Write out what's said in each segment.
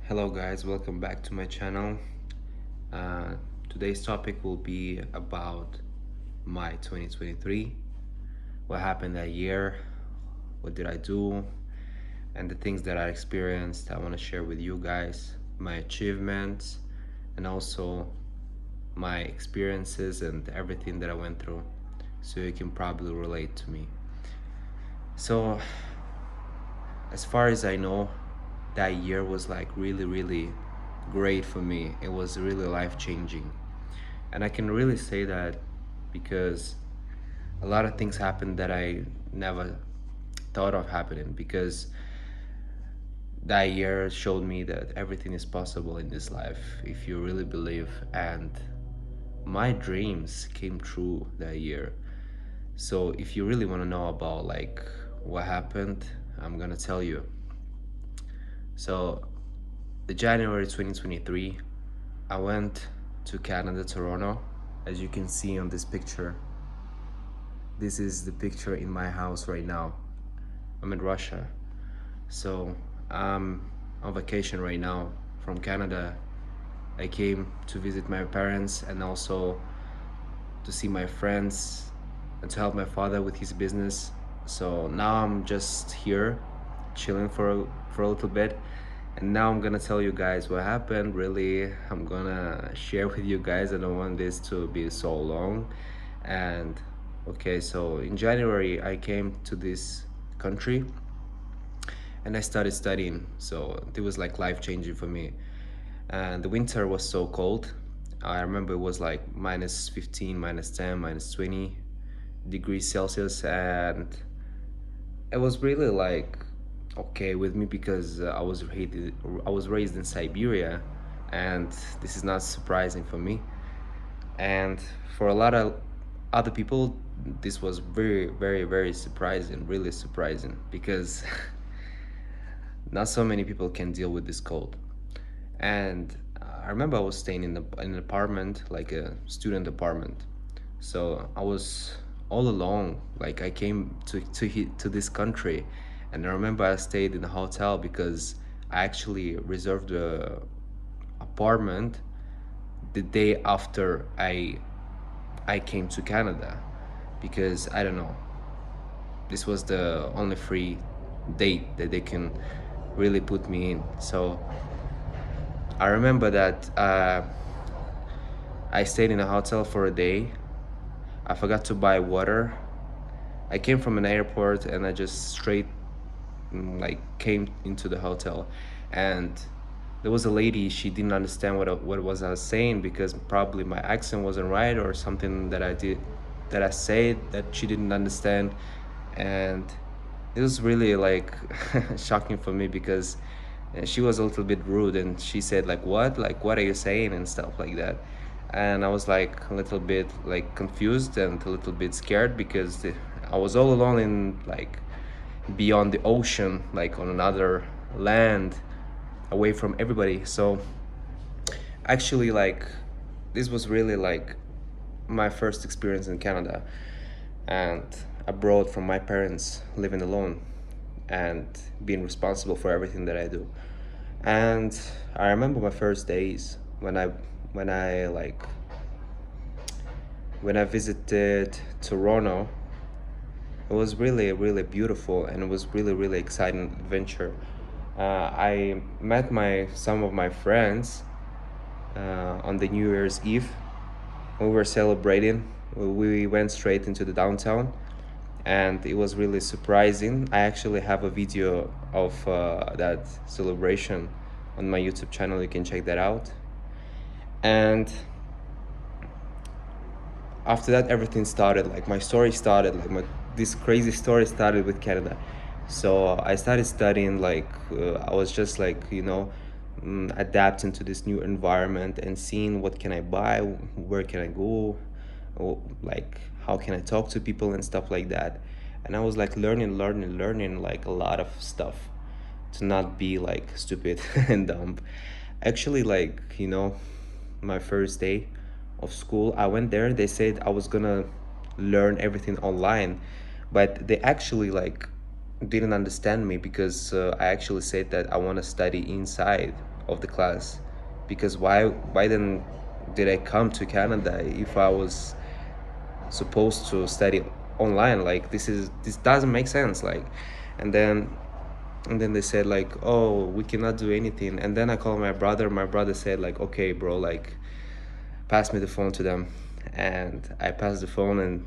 Hello guys, welcome back to my channel. Uh, Today's topic will be about my 2023, what happened that year, what did I do, and the things that I experienced. I want to share with you guys my achievements and also my experiences and everything that I went through so you can probably relate to me. So, as far as I know, that year was like really great for me. It was really life changing. And I can really say that because a lot of things happened that I never thought of happening, because that year showed me that everything is possible in this life if you really believe. And my dreams came true that year. So if you really want to know about like what happened, I'm gonna tell you. So the January 2023, I went to Canada, Toronto. As you can see on this picture, this is the picture in my house right now. I'm in Russia. So I'm on vacation right now from Canada. I came to visit my parents and also to see my friends and to help my father with his business. So now I'm just here chilling for a little bit. And now I'm gonna tell you guys what happened. Really, I'm gonna share with you guys. I don't want this to be so long. And okay, so in January I came to this country and I started studying. So it was like life changing for me. And the winter was so cold. I remember it was like minus 15, minus 10, minus 20 degrees Celsius, and it was really like okay with me because I was raised in Siberia, and this is not surprising for me. And for a lot of other people, this was very surprising, really surprising, because not so many people can deal with this cold. And I remember I was staying in an apartment, like a student apartment. So I was all alone. Like I came to this country, and I remember I stayed in a hotel because I actually reserved a apartment the day after I came to Canada, because I don't know, this was the only free date that they can really put me in. So I remember that I stayed in a hotel for a day. I forgot to buy water. I came from an airport and I just straight like came into the hotel, and there was a lady. She didn't understand what was I was saying, because probably my accent wasn't right or something that I said that she didn't understand. And it was really like shocking for me, because she was a little bit rude and she said like what are you saying and stuff like that. And I was like a little bit like confused and a little bit scared, because I was all alone in like beyond the ocean, like on another land, away from everybody. So actually like this was really like my first experience in Canada, and abroad from my parents, living alone and being responsible for everything that I do. And I remember my first days when I like when I visited Toronto. It was really beautiful, and it was really exciting adventure. I met my some of my friends on the New Year's Eve. We were celebrating. We went straight into the downtown, and it was really surprising. I actually have a video of that celebration on my YouTube channel. You can check that out. And after that, everything started. Like my story started. This crazy story started with Canada. So I started studying. I was just like adapting to this new environment and seeing what can I buy, where can I go, like how can I talk to people and stuff like that. And I was like learning like a lot of stuff to not be like stupid and dumb. Actually, like my first day of school, I went there. They said I was gonna learn everything online, but they actually like didn't understand me, because I actually said that I want to study inside. of the class, because why then did I come to Canada if I was supposed to study online? Like this doesn't make sense. Like, and then they said like, oh, we cannot do anything. And then I called my brother. My brother said like, okay, bro, like pass me the phone to them. And I passed the phone, and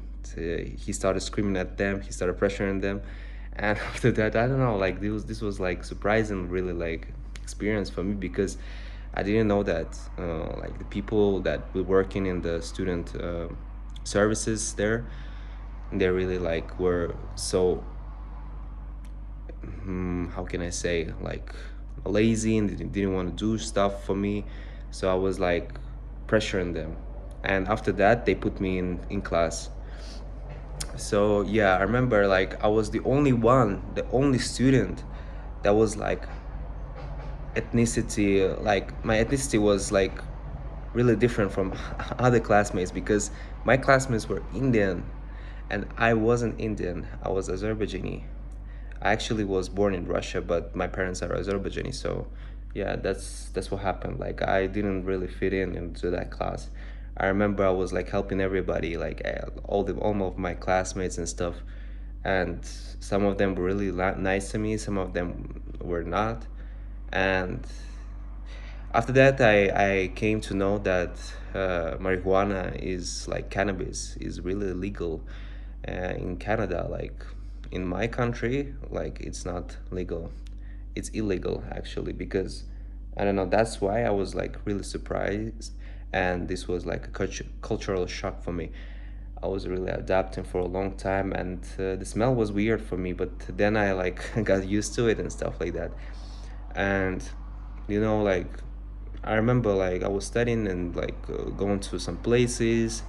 he started screaming at them. He started pressuring them. And after that, I don't know, like this was like surprising, really, like experience for me, because I didn't know that like the people that were working in the student services there, they really like were so how can I say, like lazy, and they didn't want to do stuff for me. So I was like pressuring them. And after that, they put me in class. So yeah, I remember like I was the only one, the only student that was like ethnicity, like my ethnicity was like really different from other classmates, because my classmates were Indian and I wasn't Indian. I was Azerbaijani. I actually was born in Russia, but my parents are Azerbaijani. So, yeah, that's what happened. Like I didn't really fit in into that class. I remember I was like helping everybody, like all of my classmates and stuff, and some of them were really nice to me. Some of them were not, and after that, I came to know that marijuana is like cannabis is really legal in Canada. Like in my country, like it's not legal. It's illegal actually, because I don't know. That's why I was like really surprised, and this was like a cultural shock for me. I was really adapting for a long time, and the smell was weird for me. But then I like got used to it and stuff like that. And like I remember like I was studying and like going to some places,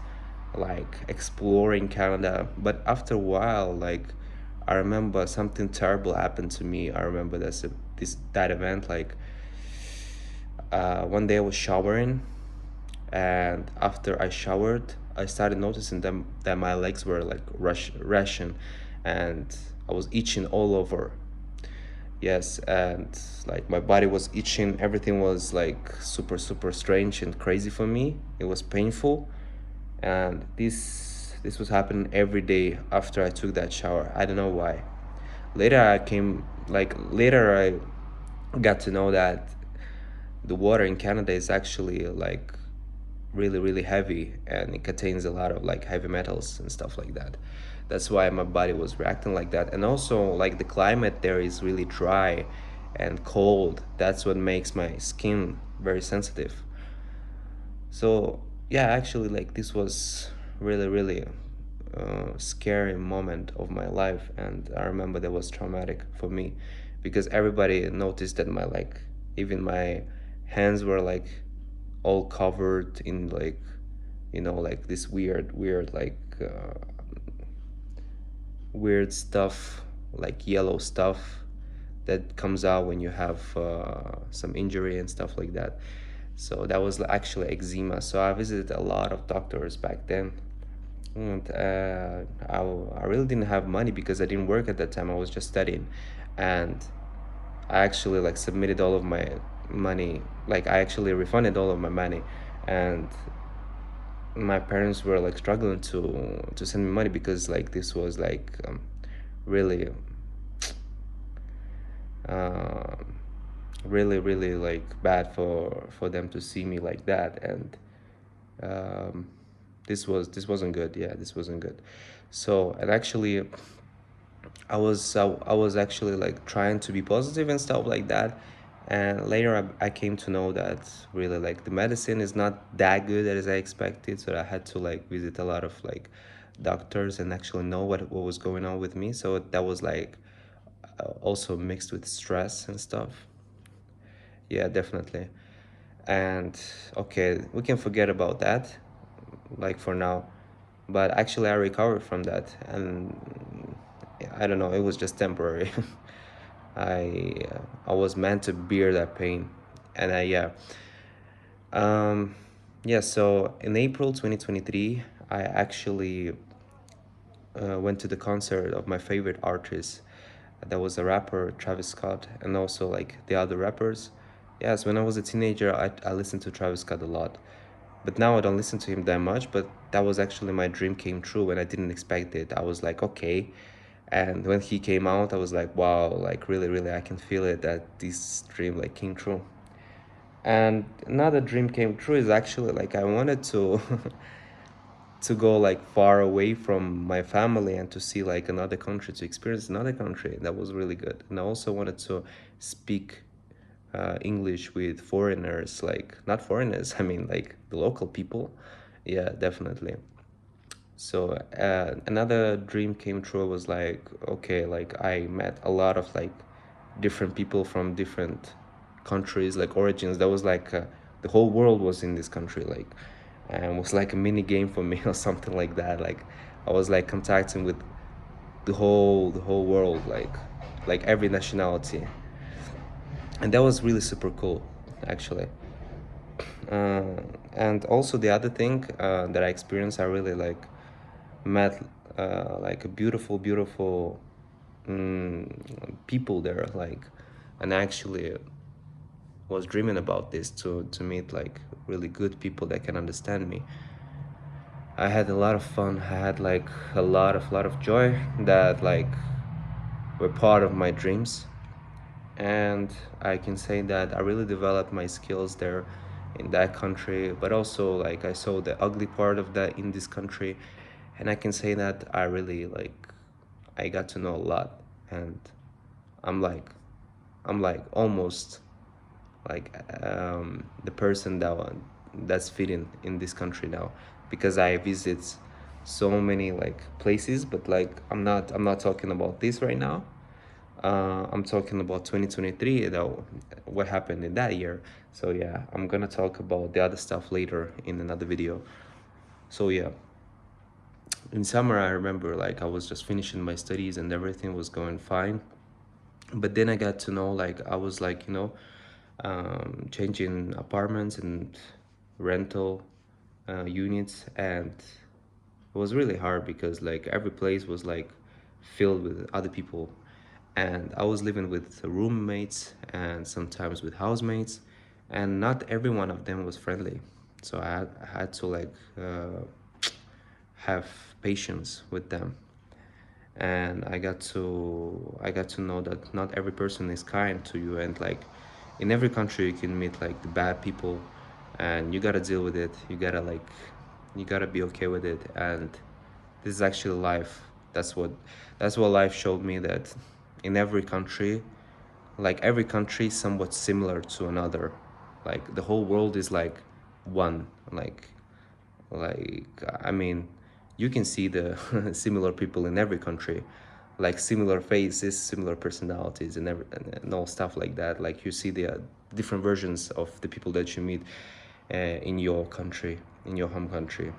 like exploring Canada. But after a while, like I remember something terrible happened to me. I remember that event. Like one day I was showering, and after I showered, I started noticing that my legs were like rushing, and I was itching all over. Yes, and like my body was itching. Everything was like super super strange and crazy for me. It was painful, and this was happening every day after I took that shower. I don't know why. Later I got to know that the water in Canada is actually like really really heavy, and it contains a lot of like heavy metals and stuff like that. That's why my body was reacting like that. And also like the climate there is really dry and cold. That's what makes my skin very sensitive. So yeah, actually like this was really really scary moment of my life, and I remember that was traumatic for me, because everybody noticed that my like even my hands were like all covered in like like this weird like weird stuff, like yellow stuff that comes out when you have some injury and stuff like that. So that was actually eczema. So I visited a lot of doctors back then. And I really didn't have money because I didn't work at that time. I was just studying. And I actually like submitted all of my money. Like I actually refunded all of my money. And my parents were like struggling to send me money, because like this was like really um, really like bad for them to see me like that. And um, this wasn't good. Yeah, this wasn't good. So, and actually I was actually like trying to be positive and stuff like that. And later I came to know that really like the medicine is not that good as I expected. So I had to like visit a lot of like doctors and actually know what was going on with me. So that was like also mixed with stress and stuff. Yeah, definitely. And okay, we can forget about that, like for now. But actually, I recovered from that, and I don't know, it was just temporary. I was meant to bear that pain, and um, yeah. So in April 2023, I actually went to the concert of my favorite artist. That was a rapper, Travis Scott, and also like the other rappers. Yes, when I was a teenager, I listened to Travis Scott a lot. But now I don't listen to him that much, but that was actually my dream came true when I didn't expect it. I was like, okay. And when he came out, I was like, wow, like really, really, I can feel it that this dream like came true. And another dream came true is actually like I wanted to to go like far away from my family and to see like another country, to experience another country. That was really good. And I also wanted to speak English with foreigners, like not foreigners, I mean like the local people. Yeah, definitely. So another dream came true was like, okay, like I met a lot of like different people from different countries, like origins. That was like the whole world was in this country, like, and it was like a mini game for me or something like that. Like I was like contacting with the whole world, like every nationality, and that was really super cool, actually. Uh, and also the other thing that I experienced, I really like met like a beautiful, beautiful people there, like, and actually was dreaming about this to meet like really good people that can understand me. I had a lot of fun. I had like a lot of joy that like were part of my dreams, and I can say that I really developed my skills there in that country, but also like I saw the ugly part of that in this country, and I can say that I really like I got to know a lot, and I'm like I'm like almost like the person that's fitting in this country now, because I visit so many like places, but like I'm not talking about this right now. I'm talking about 2023, though, what happened in that year. So yeah, I'm gonna talk about the other stuff later in another video. So yeah, in summer I remember like I was just finishing my studies and everything was going fine. But then I got to know like I was like, changing apartments and rental units, and it was really hard because like every place was like filled with other people, and I was living with roommates and sometimes with housemates, and not every one of them was friendly. So I had to like have patience with them, and I got to know that not every person is kind to you, and like in every country you can meet like the bad people, and you gotta deal with it. You gotta be okay with it, and this is actually life. That's what life showed me, that in every country, like every country is somewhat similar to another. Like the whole world is like one. Like I mean, you can see the similar people in every country, like similar faces, similar personalities, and all stuff like that. Like you see the different versions of the people that you meet in your country, in your home country.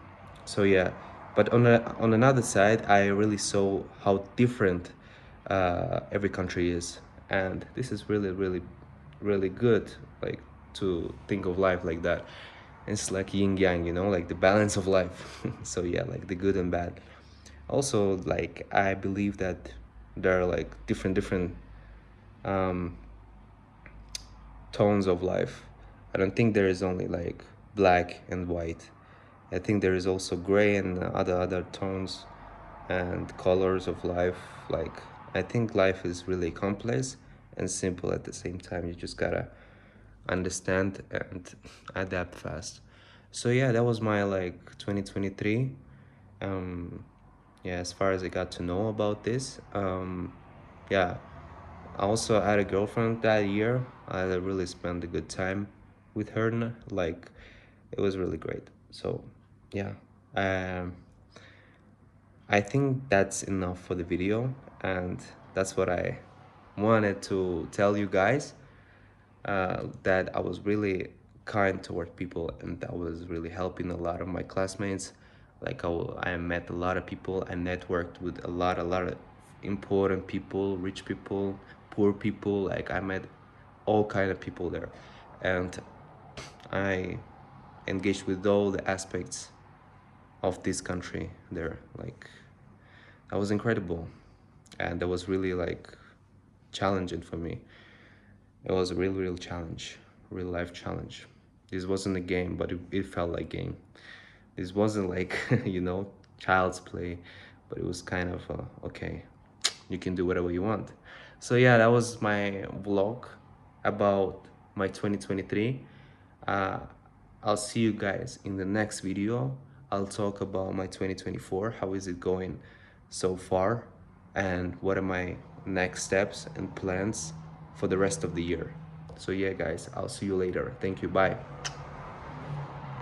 So yeah, but on another side, I really saw how different every country is, and this is really, really, really good. Like to think of life like that. It's like yin yang, like the balance of life. So yeah, like the good and bad. Also, like I believe that there are like different um, tones of life. I don't think there is only like black and white. I think there is also gray and other tones and colors of life. Like I think life is really complex and simple at the same time. You just gotta understand and adapt fast. So yeah, that was my like 2023. Um, yeah, as far as I got to know about this. Yeah, I also had a girlfriend that year. I really spent a good time with her. Like, it was really great. So, yeah. Um, I think that's enough for the video, and that's what I wanted to tell you guys. That I was really kind toward people, and I was really helping a lot of my classmates. Like I met a lot of people. I networked with a lot of important people, rich people, poor people. Like I met all kind of people there, and I engaged with all the aspects of this country there. Like that was incredible, and that was really like challenging for me. It was a real challenge, real life challenge. This wasn't a game, but it felt like game. This wasn't like you know, child's play, but it was kind of okay, you can do whatever you want. So yeah, that was my vlog about my 2023. uh, I'll see you guys in the next video. I'll talk about my 2024, how is it going so far, and what are my next steps and plans for the rest of the year. So yeah guys, I'll see you later. Thank you, bye.